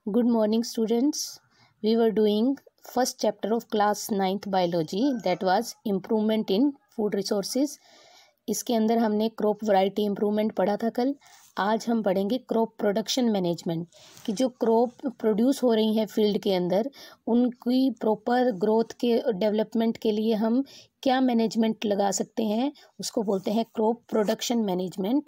Good morning, students. We were doing first chapter of class 9th biology, that was improvement in food resources. इसके अंदर हमने crop variety improvement पढ़ा था कल. आज हम पढ़ेंगे क्रॉप प्रोडक्शन मैनेजमेंट कि जो क्रॉप प्रोड्यूस हो रही हैं फील्ड के अंदर उनकी प्रॉपर ग्रोथ के डेवलपमेंट के लिए हम क्या मैनेजमेंट लगा सकते हैं, उसको बोलते हैं क्रॉप प्रोडक्शन मैनेजमेंट.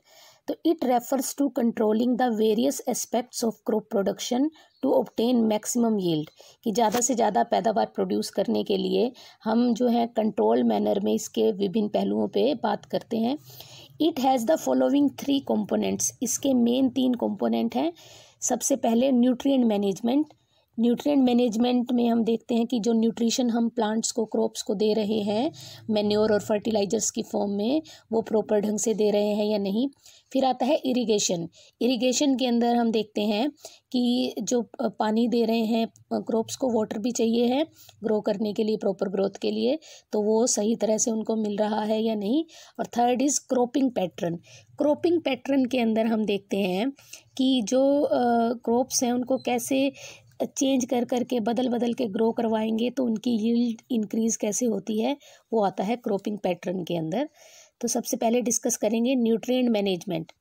तो it refers to controlling the various aspects of crop production to obtain maximum yield, कि ज़्यादा से ज़्यादा पैदावार प्रोड्यूस करने के लिए हम जो है कंट्रोल मैनर में इसके विभिन्न पहलुओं पे बात करते हैं. It has the following 3 components. इसके मेन 3 कंपोनेंट हैं. सबसे पहले न्यूट्रिएंट मैनेजमेंट. न्यूट्रिएंट मैनेजमेंट में हम देखते हैं कि जो न्यूट्रिशन हम प्लांट्स को क्रॉप्स को दे रहे हैं मैन्योर और फर्टिलाइजर्स की फॉर्म में, वो प्रॉपर ढंग से दे रहे हैं या नहीं. फिर आता है इरिगेशन. इरिगेशन के अंदर हम देखते हैं कि जो पानी दे रहे हैं क्रॉप्स को, वाटर भी चाहिए है ग्रो करने के लिए, प्रॉपर ग्रोथ के लिए, तो वो सही तरह से उनको मिल रहा है या नहीं. और third is cropping pattern. Cropping pattern के अंदर हम देखते हैं कि जो क्रॉप्स हैं उनको कैसे चेंज कर करके बदल के ग्रो करवाएंगे तो उनकी यील्ड इंक्रीज़ कैसे होती है, वो आता है क्रॉपिंग पैटर्न के अंदर. तो सबसे पहले डिस्कस करेंगे nutrient management.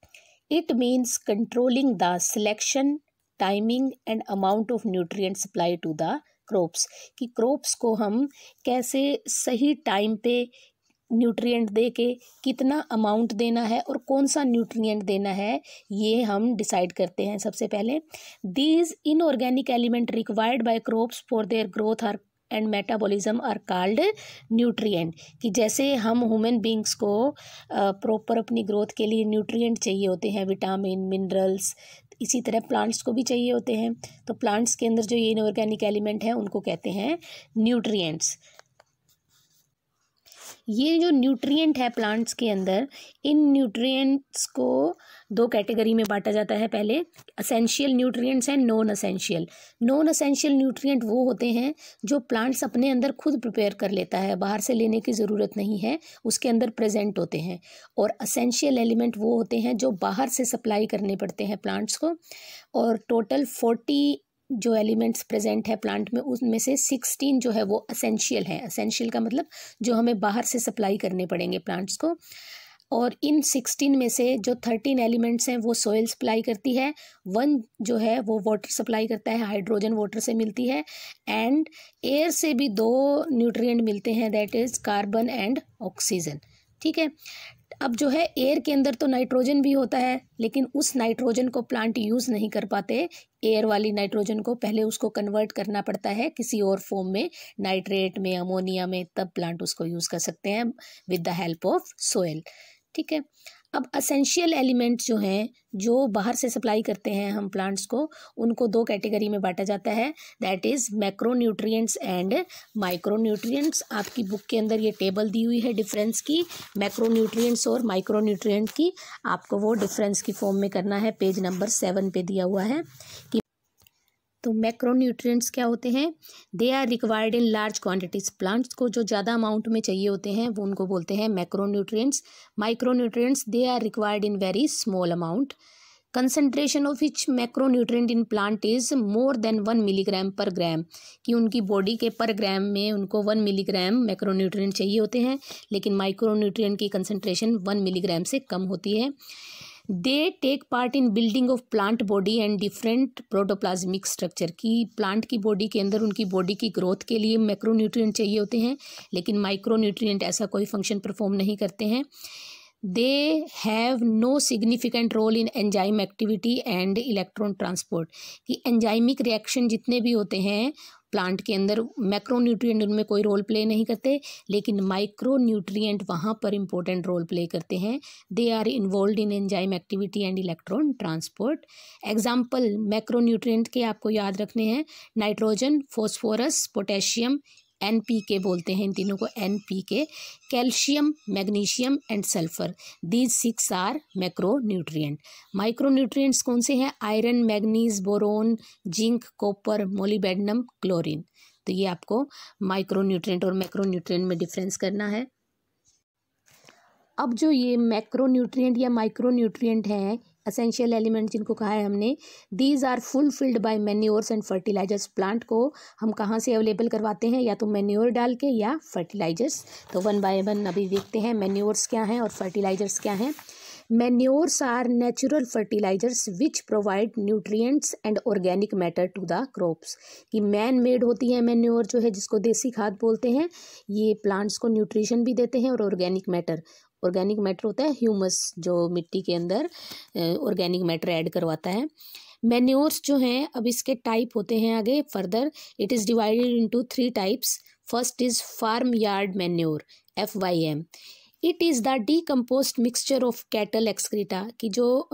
It means controlling the selection, timing and amount of nutrient supply to the crops, कि क्रॉप्स को हम कैसे सही टाइम पे न्यूट्रिएंट दे के कितना अमाउंट देना है और कौन सा न्यूट्रिएंट देना है, ये हम डिसाइड करते हैं. सबसे पहले these inorganic element required by crops for their growth are and metabolism are called nutrient, कि जैसे हम ह्यूमन बींग्स को प्रॉपर अपनी ग्रोथ के लिए न्यूट्रिएंट चाहिए होते हैं, विटामिन, मिनरल्स, इसी तरह प्लांट्स को भी चाहिए होते हैं. तो प्लांट्स के अंदर जो ये इनऑर्गेनिक एलिमेंट हैं उनको कहते हैं न्यूट्रिएंट्स. ये जो न्यूट्रिएंट है प्लांट्स के अंदर, इन न्यूट्रिएंट्स को 2 कैटेगरी में बांटा जाता है. पहले असेंशियल न्यूट्रिएंट्स हैं, non essential. Non essential nutrient वो होते हैं जो प्लांट्स अपने अंदर खुद प्रिपेयर कर लेता है, बाहर से लेने की ज़रूरत नहीं है, उसके अंदर प्रेजेंट होते हैं. और असेंशियल एलिमेंट वो होते हैं जो बाहर से सप्लाई करने पड़ते हैं प्लांट्स को. और टोटल 40 जो एलिमेंट्स प्रेजेंट है प्लांट में, उनमें से 16 जो है वो असेंशियल है. असेंशियल का मतलब जो हमें बाहर से सप्लाई करने पड़ेंगे प्लांट्स को. और इन 16 में से जो 13 एलिमेंट्स हैं वो सॉइल सप्लाई करती है, 1 जो है वो वाटर सप्लाई करता है, हाइड्रोजन वाटर से मिलती है, एंड एयर से भी 2 न्यूट्रिएंट मिलते हैं, that is carbon and oxygen. ठीक है. अब जो है एयर के अंदर तो नाइट्रोजन भी होता है, लेकिन उस नाइट्रोजन को प्लांट यूज़ नहीं कर पाते. एयर वाली नाइट्रोजन को पहले उसको कन्वर्ट करना पड़ता है किसी और फॉर्म में, नाइट्रेट में, अमोनिया में, तब प्लांट उसको यूज़ कर सकते हैं with the help of soil. ठीक है. अब असेंशियल एलिमेंट्स जो हैं, जो बाहर से सप्लाई करते हैं हम प्लांट्स को, उनको 2 कैटेगरी में बांटा जाता है, that is macronutrients and micronutrients. आपकी बुक के अंदर ये टेबल दी हुई है डिफरेंस की, मैक्रोन्यूट्रिएंट्स और माइक्रोन्यूट्रिएंट की. आपको वो डिफरेंस की फॉर्म में करना है, पेज नंबर 7 पे दिया हुआ है. कि तो मैक्रोन्यूट्रिएंट्स क्या होते हैं? They are required in large quantities. Plants को जो ज़्यादा अमाउंट में चाहिए होते हैं वो उनको बोलते हैं macronutrients. Micronutrients they are required in very small amount. Concentration of which macronutrient in plant is more than 1 milligram per gram, कि उनकी बॉडी के पर ग्राम में उनको 1 मिलीग्राम मैक्रोन्यूट्रिएंट चाहिए होते हैं, लेकिन माइक्रोन्यूट्रिएंट की कंसंट्रेशन 1 मिलीग्राम से कम होती है. They take part in building of plant body and different protoplasmic structure, की प्लांट की बॉडी के अंदर उनकी बॉडी की ग्रोथ के लिए मैक्रोन्यूट्रिएंट चाहिए होते हैं, लेकिन माइक्रोन्यूट्रिएंट ऐसा कोई फंक्शन परफॉर्म नहीं करते हैं. They have no significant role in enzyme activity and electron transport, कि एंजाइमिक रिएक्शन जितने भी होते हैं प्लांट के अंदर, मैक्रोन्यूट्रिएंट उनमें कोई रोल प्ले नहीं करते, लेकिन माइक्रोन्यूट्रिएंट वहाँ पर इंपॉर्टेंट रोल प्ले करते हैं. They are involved in enzyme activity and electron transport. Example macronutrient के आपको याद रखने हैं, नाइट्रोजन, फॉस्फोरस, पोटेशियम, NPK बोलते हैं इन तीनों को, NPK, calcium, magnesium and sulphur. These 6 are macronutrient. Micronutrients कौन से हैं? Iron, manganese, boron, zinc, copper, molybdenum, chlorine. तो ये आपको माइक्रोन्यूट्रिएंट और मैक्रोन्यूट्रिएंट में डिफरेंस करना है. अब जो ये मैक्रोन्यूट्रिएंट या माइक्रोन्यूट्रिएंट हैं, असेंशियल एलिमेंट जिनको कहा है हमने, these are fulfilled by manures and fertilizers. Plant को हम कहाँ से अवेलेबल करवाते हैं, या तो मैन्योर डाल के या फर्टिलाइजर्स। तो वन बाय वन अभी देखते हैं मैन्योर्स क्या हैं और फर्टिलाइजर्स क्या हैं। Manures are natural fertilizers which provide nutrients and organic matter to the crops. कि मैन मेड होती है मैन्योर जो है, जिसको देसी खाद बोलते हैं, ये प्लांट्स को न्यूट्रिशन भी देते हैं और ऑर्गेनिक मैटर होता है ह्यूमस, जो मिट्टी के अंदर ऑर्गेनिक मैटर ऐड करवाता है। मैन्योर्स जो हैं, अब इसके टाइप होते हैं आगे further. It is divided into 3 types. First is farm yard manure, FYM। It is the decomposed mixture of cattle excreta. कि जो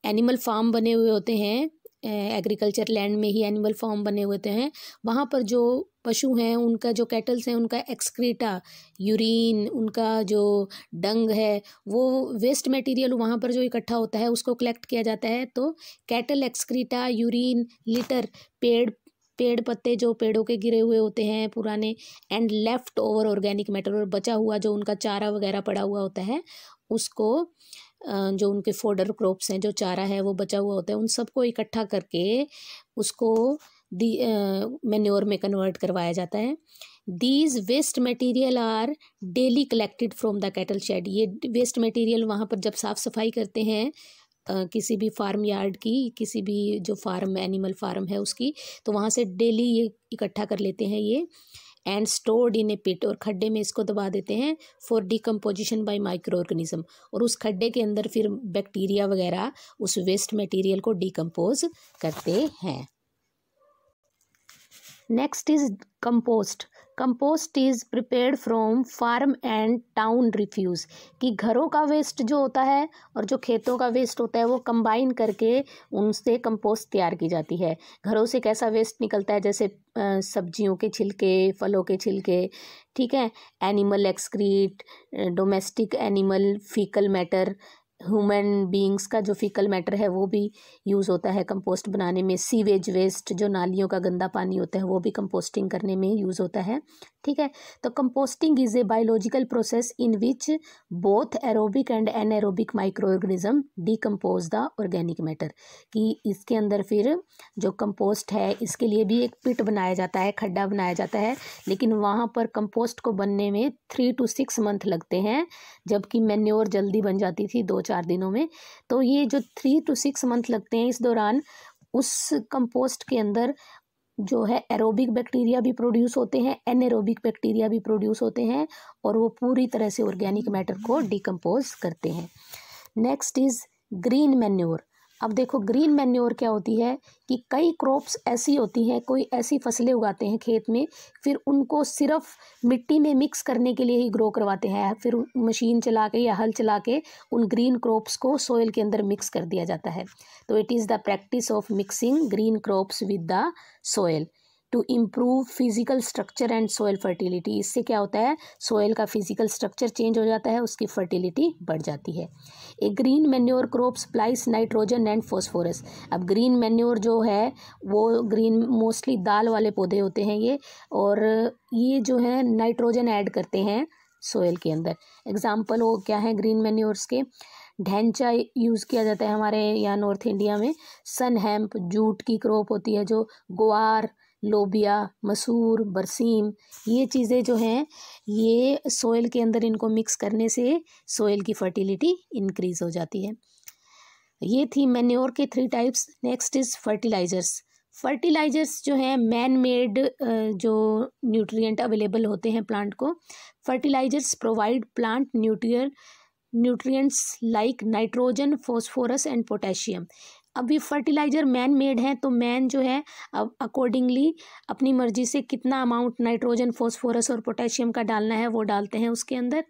एनिमल फार्म बने हुए होते हैं, एग्रीकल्चर लैंड में ही एनिमल फार्म बने हुए होते हैं, वहाँ पर जो पशु हैं उनका, जो कैटल्स हैं उनका एक्सक्रीटा, यूरिन, उनका जो डंग है, वो वेस्ट मटेरियल वहाँ पर जो इकट्ठा होता है उसको कलेक्ट किया जाता है। तो कैटल एक्सक्रीटा, यूरिन, लिटर, पेड़ पत्ते जो पेड़ों के गिरे हुए होते हैं पुराने, and left over organic matter, और बचा हुआ जो उनका चारा वगैरह पड़ा हुआ होता है उसको, जो उनके फोडर क्रॉप्स हैं, जो चारा है वो बचा हुआ होता है, उन सबको इकट्ठा करके उसको मैन्योर में कन्वर्ट करवाया जाता है। These waste material are daily collected from the cattle shed. ये वेस्ट मटेरियल वहाँ पर जब साफ़ सफाई करते हैं किसी भी फार्म यार्ड की, किसी भी जो फार्म एनिमल फार्म है उसकी, तो वहाँ से डेली ये इकट्ठा कर लेते हैं ये, एंड स्टोर्ड इन ए पिट, और खड्डे में इसको दबा देते हैं for decomposition bye micro organism. और उस खड्डे के अंदर फिर बैक्टीरिया वगैरह उस वेस्ट मटेरियल को डिकम्पोज करते हैं। Next is compost. Compost is prepared from farm and town refuse. कि घरों का वेस्ट जो होता है और जो खेतों का वेस्ट होता है वो कंबाइन करके उनसे कंपोस्ट तैयार की जाती है। घरों से कैसा वेस्ट निकलता है, जैसे सब्जियों के छिलके, फलों के छिलके, ठीक है, animal excrete, domestic animal faecal matter, human beings का जो फीकल मैटर है वो भी यूज़ होता है कंपोस्ट बनाने में। सीवेज वेस्ट, जो नालियों का गंदा पानी होता है वो भी कंपोस्टिंग करने में यूज़ होता है, ठीक है। तो composting is a biological process in which both aerobic and anaerobic micro organism decompose the organic matter. कि इसके अंदर फिर जो कंपोस्ट है इसके लिए भी एक पिट बनाया जाता है, खड्डा बनाया जाता है, लेकिन वहाँ पर कंपोस्ट को बनने में 3 to 6 मंथ लगते हैं, जबकि मैन्योर जल्दी बन जाती थी 2-4 दिनों में। तो ये जो 3 to 6 मंथ लगते हैं, इस दौरान उस कंपोस्ट के अंदर जो है एरोबिक बैक्टीरिया भी प्रोड्यूस होते हैं, एनएरोबिक बैक्टीरिया भी प्रोड्यूस होते हैं, और वो पूरी तरह से ऑर्गेनिक मैटर को डिकम्पोज करते हैं। Next is green manure. अब देखो ग्रीन मैन्योर क्या होती है कि कई क्रॉप्स ऐसी होती हैं, कोई ऐसी फसलें उगाते हैं खेत में, फिर उनको सिर्फ मिट्टी में मिक्स करने के लिए ही ग्रो करवाते हैं, फिर मशीन चला के या हल चला के उन ग्रीन क्रॉप्स को सोइल के अंदर मिक्स कर दिया जाता है। तो it is the practice of mixing green crops with the soil to improve physical structure and soil fertility. इससे क्या होता है, सोइल का फिजिकल स्ट्रक्चर चेंज हो जाता है, उसकी फर्टिलिटी बढ़ जाती है। A green manure crop supplies nitrogen and phosphorus. अब ग्रीन मैन्योर जो है वो ग्रीन मोस्टली दाल वाले पौधे होते हैं ये, और ये जो है नाइट्रोजन ऐड करते हैं सोइल के अंदर। एग्जाम्पल वो क्या है ग्रीन मैन्योर्स के, ढैंचा यूज़ किया जाता है हमारे यहाँ नॉर्थ इंडिया में, सन हेम्प, जूट की क्रॉप होती है जो, ग्वार, लोबिया, मसूर, बरसीम, ये चीज़ें जो हैं ये सोइल के अंदर इनको मिक्स करने से सोइल की फर्टिलिटी इंक्रीज़ हो जाती है। ये थी मैन्योर के 3 types. Next is fertilizers. Fertilizers जो हैं मैन मेड जो न्यूट्रिएंट अवेलेबल होते हैं प्लांट को। Fertilizers provide plant nutrients like nitrogen, phosphorus and potassium. अब ये फर्टिलाइज़र मैन मेड हैं, तो मैन जो है अब अकॉर्डिंगली अपनी मर्जी से कितना अमाउंट नाइट्रोजन, फॉस्फोरस और पोटेशियम का डालना है वो डालते हैं उसके अंदर।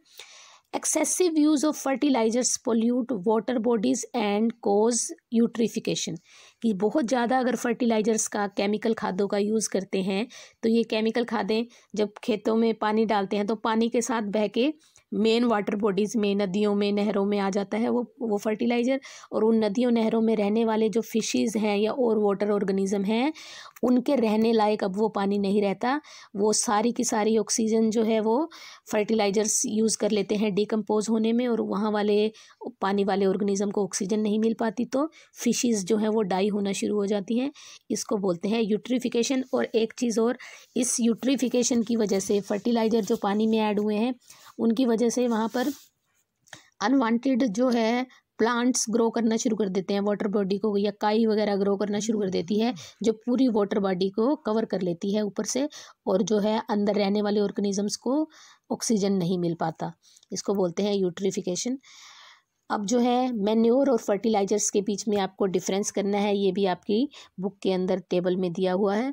Excessive use of fertilizers pollute water bodies and cause eutrophication. कि बहुत ज़्यादा अगर फर्टिलाइजर्स का, केमिकल खादों का यूज़ करते हैं तो ये केमिकल खादें जब खेतों में पानी डालते हैं तो पानी के साथ बह के मेन वाटर बॉडीज़ में, नदियों में, नहरों में आ जाता है वो फर्टिलाइज़र। और उन नदियों नहरों में रहने वाले जो फिशेज़ हैं या और वाटर ऑर्गेनिज्म हैं, उनके रहने लायक अब वो पानी नहीं रहता। वो सारी की सारी ऑक्सीजन जो है वो फर्टिलाइजर्स यूज़ कर लेते हैं डिकम्पोज होने में, और वहाँ वाले पानी वाले ऑर्गेनिज्म को ऑक्सीजन नहीं मिल पाती, तो फिशेज़ जो हैं वो डाई होना शुरू हो जाती हैं। इसको बोलते हैं यूट्रिफिकेशन। और एक चीज़ और, इस यूट्रिफिकेशन की वजह से फर्टिलाइज़र जो पानी में ऐड हुए हैं उनकी वजह से वहाँ पर अनवांटेड जो है प्लांट्स ग्रो करना शुरू कर देते हैं वाटर बॉडी को, या काई वगैरह ग्रो करना शुरू कर देती है जो पूरी वाटर बॉडी को कवर कर लेती है ऊपर से, और जो है अंदर रहने वाले ऑर्गेनिजम्स को ऑक्सीजन नहीं मिल पाता। इसको बोलते हैं यूट्रिफिकेशन। अब जो है मैन्योर और फर्टिलाइजर्स के बीच में आपको डिफरेंस करना है, ये भी आपकी बुक के अंदर टेबल में दिया हुआ है।